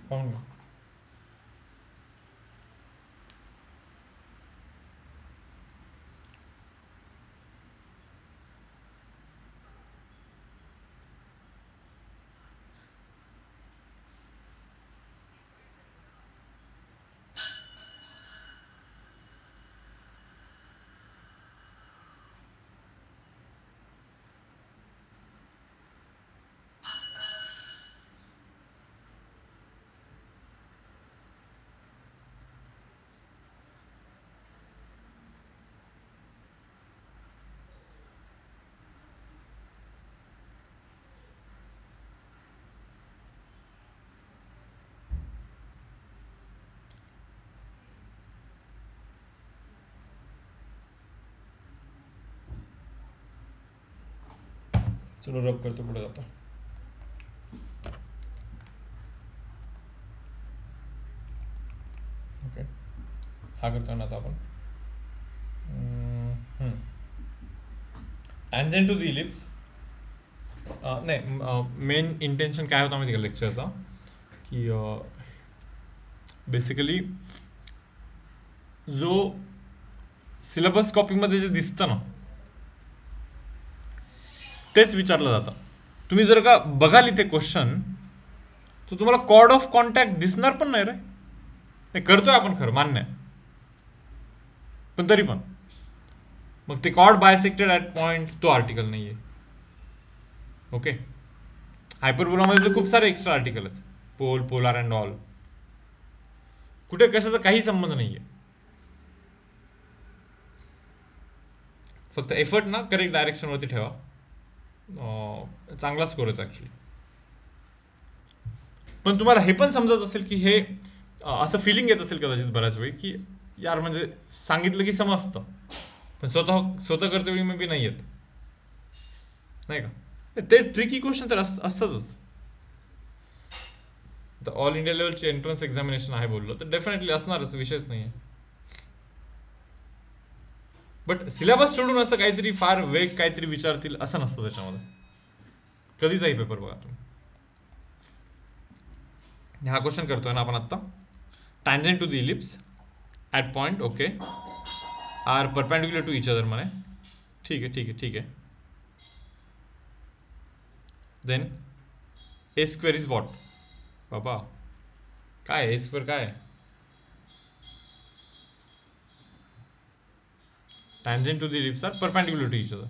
पाहून घ्या. चलो रब करतो, पुढे जातो. ओके, हा करतो ना आता आपण. Tangent to the ellipse. नाही, मेन इंटेन्शन काय होता माहिती का लेक्चरचा, की बेसिकली जो सिलेबस कॉपीमध्ये जे दिसतं ना तेच विचारलं जातं. तुम्ही जर का बघाल इथे क्वेश्चन, तर तुम्हाला कॉर्ड ऑफ कॉन्टॅक्ट दिसणार पण नाही रे. नाही, करतोय आपण खरं, मान्य आहे, पण तरी पण मग ते कॉर्ड बायसेक्टेड ॲट पॉइंट तो आर्टिकल नाही आहे. ओके, हायपरबोलामध्ये तर खूप सारे एक्स्ट्रा आर्टिकल आहेत, पोल, पोलार अँड ऑल. कुठे कशाचा काही संबंध नाहीये. फक्त एफर्ट ना करेक्ट डायरेक्शनवरती ठेवा, चांगला स्कोर येतो ॲक्च्युली. पण तुम्हाला हे पण समजत असेल की हे असं फिलिंग येत असेल कदाचित बऱ्याच वेळी की यार म्हणजे सांगितलं की समजतं, पण स्वतः स्वतः करते वेळी मे बी नाही येत, नाही का. ते ट्रिकी क्वेश्चन तर असतातच. तर ऑल इंडिया लेवलची एंट्रन्स एक्झामिनेशन आहे बोललो तर डेफिनेटली असणारच, विषयच नाही आहे. बट सिलेबस सोडून असं काहीतरी फार वेग काहीतरी विचारतील असं नसतं त्याच्यामध्ये, कधीचाही पेपर बघा तुम्ही. हा क्वेश्चन करतोय ना आपण आत्ता. Tangent to the ellipse at point okay are perpendicular to each other म्हणे. ठीक आहे ठीक आहे ठीक आहे. Then A square is what. बाबा काय ए स्क्वेअर काय आहे? Tangent to the ellipse are perpendicular to each other.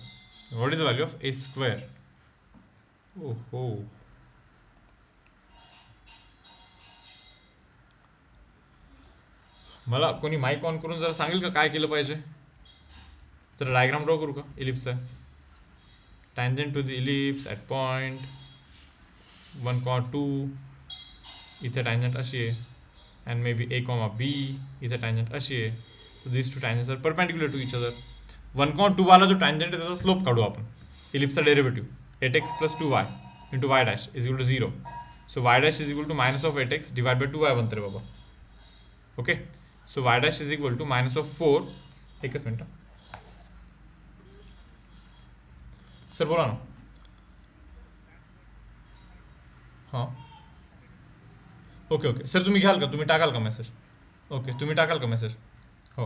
What is the value of a square? Oh ho. मला कोणी माईक ऑन करून जरा सांगेल का काय केलं पाहिजे? तर डायग्राम ड्रॉ करू का इलिप्सचा? Tangent to the ellipse at point 1,2. इथे टँजंट अशी आहे and maybe a, b. इथे टँजंट अशी आहे. So this two tangents are perpendicular to each other. 1,2 वाला जो टँजंट आहे त्याचा स्लोप काढू आपण. इलिप्सचा derivative 8x + 2y into y dash is equal to 0. So y dash is equal to minus of 8x divide by 2y बनते रे बाबा. Okay. So y dash is equal to minus of 4. एकच मिनटं सर बोला ना. हां ओके ओके सर तुम्ही घ्याल का, तुम्ही टाकाल का मेसेज? ओके तुम्ही टाकाल का मेसेज? हो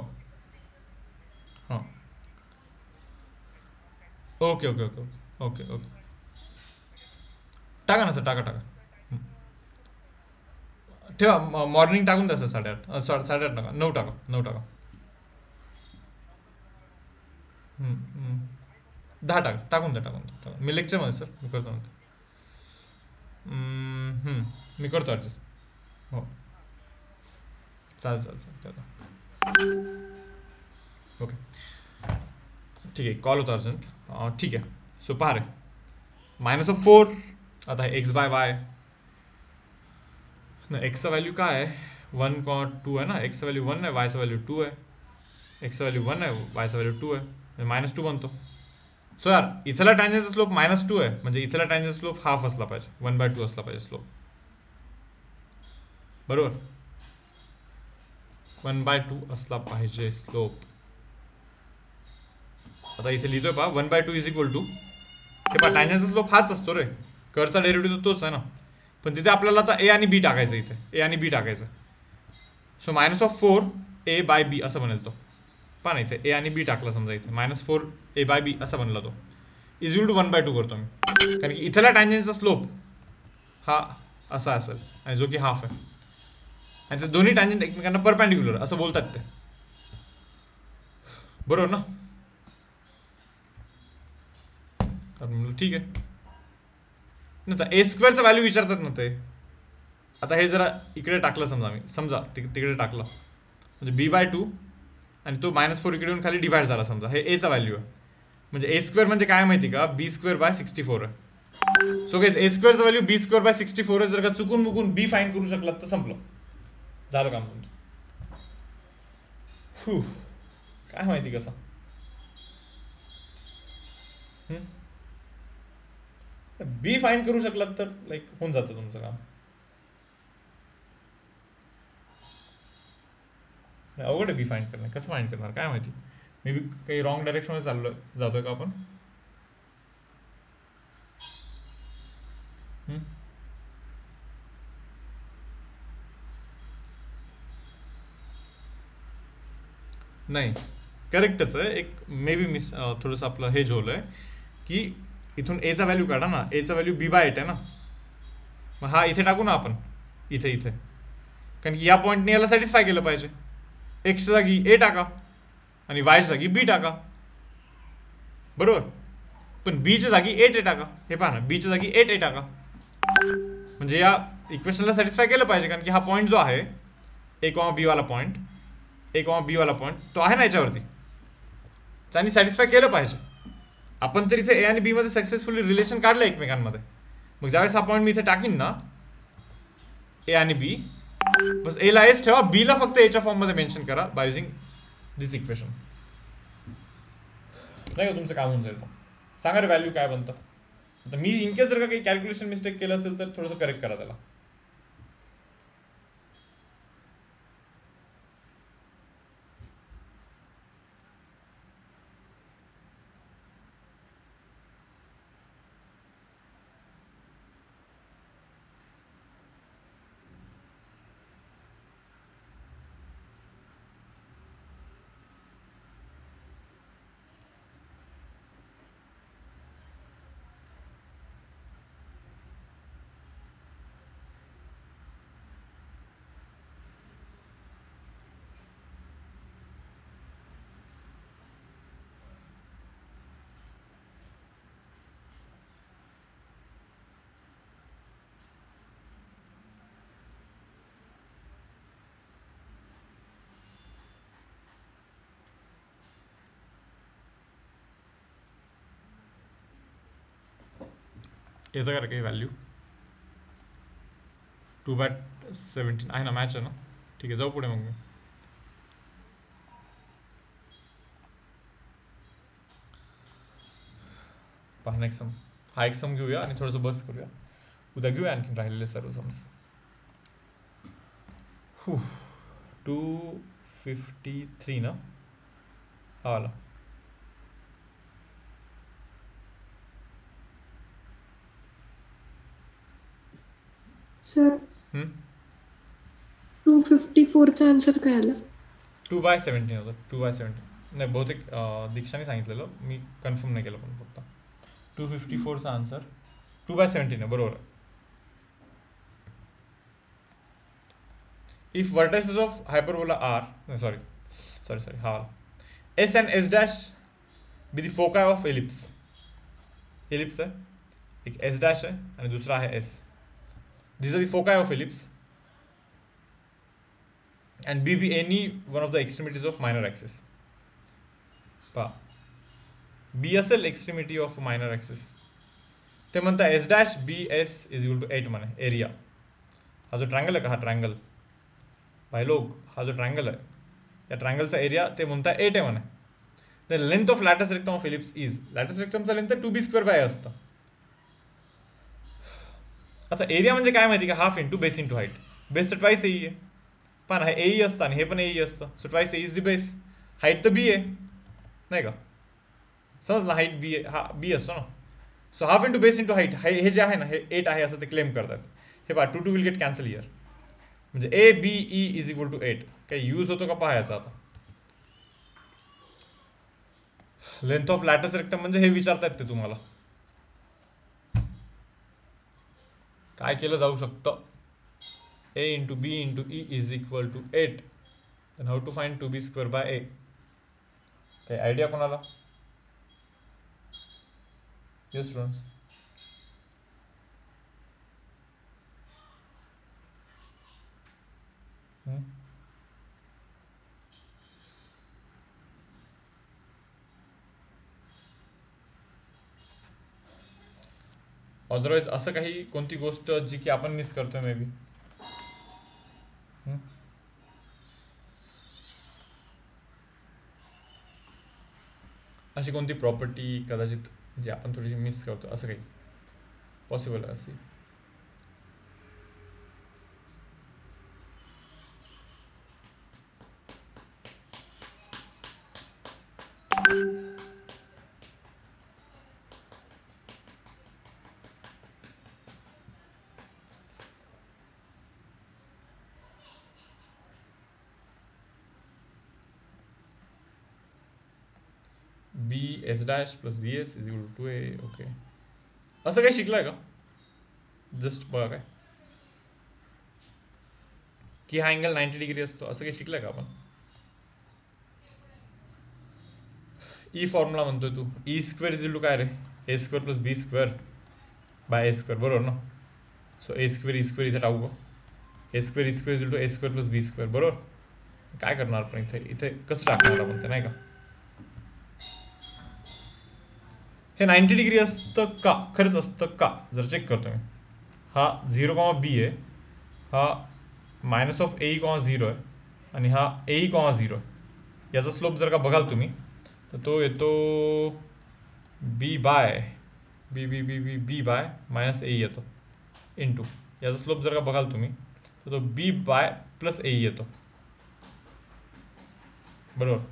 हां okay okay okay okay okay okay टाका ना सर, टाका टाका. ठेवा मॉर्निंग टाकून द्या सर 8:30. 8:30 टाका, 9 टाका, 9 टाका. 10 टाका, टाकून द्या टाकून द्या टाका. मी लेक्चरमध्ये सर मी करतो नंतर. मी करतो ॲडजस्ट. हो चालेल चालेल चालेल. ओके ठीक आहे, कॉल होता अर्जंट. ठीक आहे. सो पहा रे, मायनस ऑफ 4. आता एक्स बाय वाय ना, एक्सचा व्हॅल्यू काय आहे? 1,2 आहे ना. एक्सचा व्हॅल्यू 1 आहे, वायचा व्हॅल्यू 2 आहे. एक्सचा व्हॅल्यू 1 आहे, वायचा व्हॅल्यू 2 आहे, -2 बनतो. सो यार इथला टँजंटचा स्लोप -2 आहे, म्हणजे इथला टँजंटचा स्लोप हाफ असला पाहिजे, 1/2 असला पाहिजे स्लोप. बरोबर, 1/2 असला पाहिजे स्लोप. आता इथे लिहितोय पहा 1/2 इज इक्वल टू, हे पहा टँजंटचा स्लोप हाच असतो रे, करचा डेरिव्हेटिव्ह तोच आहे ना. पण तिथे आपल्याला आता ए आणि बी टाकायचं, इथे ए आणि बी टाकायचं. सो -4 a/b असं बनेल तो. पहा ना इथे ए आणि बी टाकला समजा, इथे -4 a/b असा बनला तो. इज इक्वल टू 1/2 करतो मी, कारण की इथला टँजंटचा स्लोप हा असा असेल आणि जो की हाफ आहे, आणि ते दोन्ही टँजंट एकमेकांना परपॅन्डिक्युलर असं बोलतात ते. बरोबर ना. तर म्हणलं ठीक आहे ना. तर ए स्क्वेअरचं व्हॅल्यू विचारतात ना ते. आता हे जरा इकडे टाकलं समजा, मी समजा तिकडे टाकलं म्हणजे b/2 आणि तो -4 इकडे येऊन खाली डिवाइड झाला समजा, हे एचा व्हॅल्यू आहे. म्हणजे ए स्क्वेअर म्हणजे काय माहिती का, b²/64 आहे. सो गाइस ए स्क्वेअरचं व्हॅल्यू b²/64 आहे. जर का चुकून मुकून बी फाईंड करू शकलात तर संपलं, झालं काम तुमचं. काय माहिती कसं. बी फाईंड करू शकलात तर लाईक होऊन जातं तुमचं काम. अवघड आहे बी फाईंड करणे, कसं फाईंड करणार काय माहिती. मे बी काही रॉंग डायरेक्शनमध्ये चाललोय, जातोय का आपण. नाही करेक्टच आहे. एक मे बी मिस थोडंसं आपलं हे झोलंय की इथून एचा व्हॅल्यू काढा ना. एचा व्हॅल्यू b/8 आहे ना. मग हा इथे टाकू ना आपण, इथे इथे, कारण की या पॉईंटने याला सॅटिस्फाय केलं पाहिजे. एक्सच्या जागी ए टाका आणि वायच्या जागी बी टाका, बरोबर. पण बीच्या जागी 8a टाका. हे पहा ना, बीच्या जागी 8a टाका. म्हणजे या इक्वेशनला सॅटिस्फाय केलं पाहिजे, कारण की हा पॉईंट जो आहे ए कॉमा बी वाला पॉईंट, ए कॉमा बी वाला पॉईंट तो आहे ना याच्यावरती, त्यांनी सॅटिस्फाय केलं पाहिजे. आपण तर इथे ए आणि बी मध्ये सक्सेसफुली रिलेशन काढलं एकमेकांमध्ये. मग ज्यावेळेस हा पॉईंट मी इथे टाकीन ना ए आणि बी, बस ए ला एच ठेवा, बी ला फक्त एच्या फॉर्म मध्ये मेन्शन करा बाय युजिंग दिस इक्वेशन. नाही का तुमचं काम होऊन जाईल. मग सांगा रे व्हॅल्यू काय बनतं. आता मी इनकेस जर का काही कॅल्क्युलेशन मिस्टेक केलं असेल तर थोडंसं करेक्ट करा त्याला. येतं का रे काही व्हॅल्यू. 2/17 आहे ना, मॅच आहे ना. ठीक आहे, जाऊ पुढे मग मी. पहा नेक्स्ट सम, हा एक सम घेऊया आणि थोडंसं बस करूया. उद्या घेऊया आणखीन राहिलेले सर्व सम्स. 253 ना हा वाला. सर 254चा आन्सर काय आला. 2/17 होतं. 2/17 नाही, बहुतेक दीक्षाने सांगितलेलं, मी कन्फर्म नाही केलं पण फक्त. 254चा आन्सर 2/17 आहे, बरोबर आहे. If vertices of hyperbola are, no, sorry, हा S and S dash be the foci of ellipse. ellipse है, एक S dash है आणि दूसरा है S. These are the foci of ellipse and B be any one of the extremities of minor axis. पहा, B असेल एक्स्ट्रीमिटी ऑफ मायनर ॲक्सिस, ते म्हणता S dash BS is equal to 8 म्हणे एरिया. हा जो ट्रायंगल आहे का, हा ट्रायंगल भाई लोग, हा जो ट्रायंगल आहे या ट्रायंगलचा एरिया ते म्हणता 8 आहे म्हणे. The length of latus rectum of ellipse is, latus रेक्टमचा लेंथ 2b² असतं. आता एरिया म्हणजे काय माहिती का, half into base into height. Base तर ट्वाईस एई आहे, पण हे एई असतं आणि हे पण एई असतं, so twice A is the base. Height तर बी आहे नाही का, समजलं, हाईट बी हा बी असतो ना. So half into base into height, हे जे आहे ना हे 8 आहे असं ते क्लेम करतात. हे पहा 2 विल गेट कॅन्सल इयर, म्हणजे A B E is equal to 8. काही यूज होतो का पाहायचा आता. लेंथ ऑफ लॅटस रेक्टम म्हणजे हे विचारतायत ते तुम्हाला. काय केलं जाऊ शकतं, A into B into E is equal to 8. Then how to find 2b² A. काही आयडिया कोणाला. Yes students. अदरवाईज असं काही कोणती गोष्ट जी की आपण मिस करतोय मे बी. अशी कोणती प्रॉपर्टी कदाचित जी आपण थोडीशी मिस करतो, असं काही पॉसिबल आहे असे. B S dash plus B S is equal to A. Okay, असं काही शिकलाय का. जस्ट बघा काय की हा अँगल 90 डिग्री असतो, असं काही शिकलाय का आपण. ई फॉर्म्युला म्हणतोय तू, ई स्क्वेअर इज टू काय रे, A square plus B square by A square, बरोबर ना. So A square E square इथे टाकू का? A square E square is to A square plus B square, बरोबर. काय करणार आपण इथे इथे कसं टाकणार आपण ते, नाही का? हे 90 डिग्री असतं का? खरंच असतं का? जर चेक करतो मी. हा 0, बी आहे, हा मायनस ऑफ ए कॉमा 0 आहे आणि हा ए कॉमा 0 आहे. याचा स्लोप जर का बघाल तुम्ही तर तो येतो B by B B B B B by minus A येतो इंटू. याचा स्लोप जर का बघाल तुम्ही तर तो बी बाय प्लस ए येतो, बरोबर.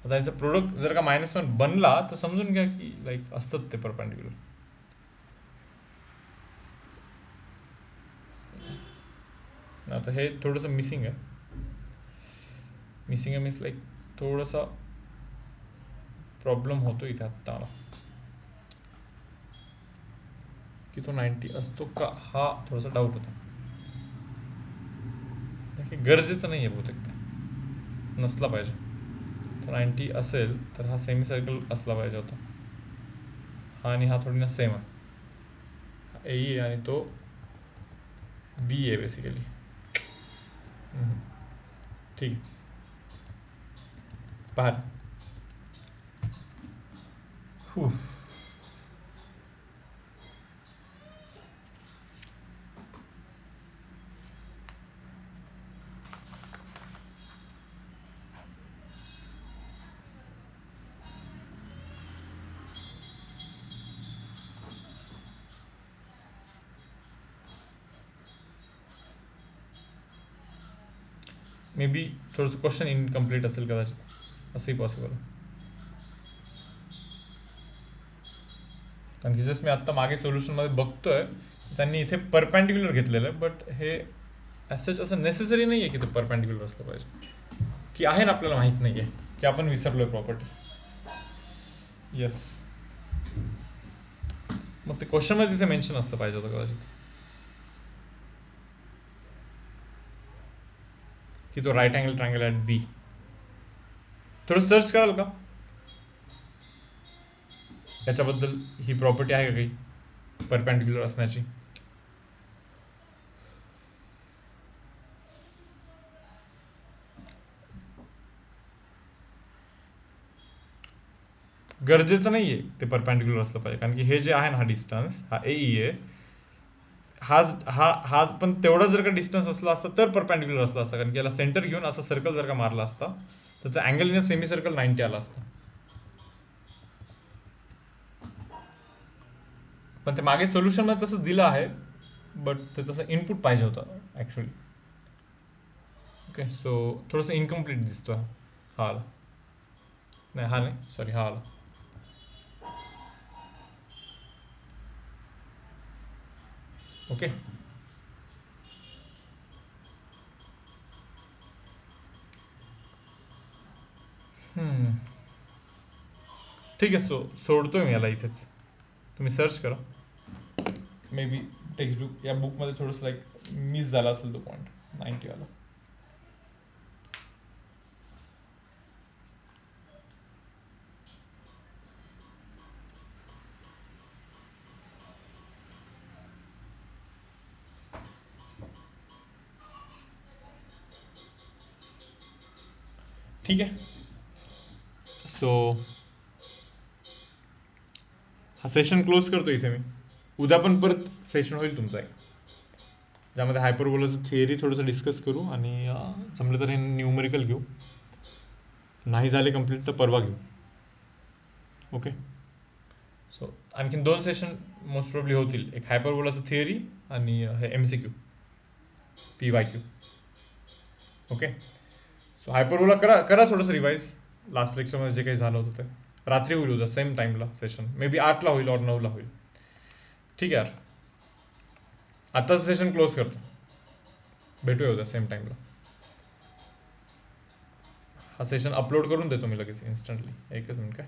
आता याचा प्रोडक्ट जर का -1 बनला तर समजून घ्या की लाईक असतात ते परपेंडिक्युलर. आता हे थोडंसं मिसिंग आहे. मिसिंग आहे मीन्स लाईक थोडासा प्रॉब्लेम होतो इथे आत्ता मला की तो 90 असतो का, हा थोडासा डाऊट होता. हे गरजेचं नाही आहे बहुतेक, ते नसला पाहिजे. तो 90 असेल तर हा सेमी सर्कल असला पाहिजे होता. हा आणि हा थोडी ना सेम आहे. हा ए आहे आणि तो बी आहे बेसिकली. ठीक आहे, पहा. मे बी थोडंसं क्वेश्चन इनकम्प्लीट असेल कदाचित, असंही पॉसिबल आहे. कारण की जसं मी आत्ता मागे सोल्युशनमध्ये बघतोय त्यांनी इथे परपेंडिक्युलर घेतलेलं आहे, बट हे ॲज असं नेसेसरी नाही आहे की ते परपेंडिक्युलर असलं पाहिजे. की आहे ना आपल्याला माहीत नाही आहे की आपण विसरलोय प्रॉपर्टी. येस, मग ते क्वेश्चनमध्ये तिथे मेन्शन असलं पाहिजे होतं कदाचित की तो राईट अँगल ट्रायंगल ॲट बी. थोडं सर्च कराल का याच्याबद्दल, ही प्रॉपर्टी आहे का काही परपेंडिक्युलर असण्याची? गरजेचं नाही आहे ते परपेंडिक्युलर असलं पाहिजे, कारण की हे जे आहे ना, हा डिस्टन्स, हा ए ई आहे, हा पण तेवढा जर का डिस्टन्स असला असता तर परपेंडिक्युलर असला असता. कारण की याला सेंटर घेऊन असा सर्कल जर का मारला असता तर त्याचा अँगल इन सेमी सर्कल 90 आला असता. पण ते मागे सोल्युशन मध्ये तसं दिलं आहे, बट ते तसं इनपुट पाहिजे होतं ॲक्च्युली. ओके, सो थोडंसं इनकम्प्लीट दिसतो हा आला. नाही, हा नाही, सॉरी, हा आला. ओके, ठीक आहे. सोडतोय मी याला इथेच. तुम्ही सर्च करा. मे बी टेक्स्ट बुक या बुकमध्ये थोडंसं लाईक मिस झाला असेल तो पॉईंट 90 वाला. ठीक आहे. सो हा सेशन क्लोज करतो इथे मी. उद्या पण परत सेशन होईल तुमचा एक, ज्यामध्ये हायपरबोलाचं थिअरी थोडंसं डिस्कस करू आणि जमलं तर हे न्यूमरिकल घेऊ. नाही झाले कंप्लीट तर परवा घेऊ. ओके, सो आणखीन 2 सेशन मोस्ट प्रॉब्ली होतील. एक हायपरबोलाचं थिअरी आणि हे MCQ PYQ. Okay, so hyperbola करा करा थोडंसं रिवाईज. लास्ट लेक्चरमध्ये जे काही झालं होतं ते रात्री होईल उद्या सेम टाईमला सेशन. मे बी 8ला होईल और 9ला होईल. ठीक आहे यार, आताच सेशन क्लोज करतो. भेटूया उद्या सेम टाईमला. हा सेशन अपलोड करून देतो मी लगेच इन्स्टंटली. एकच मिनिट काय.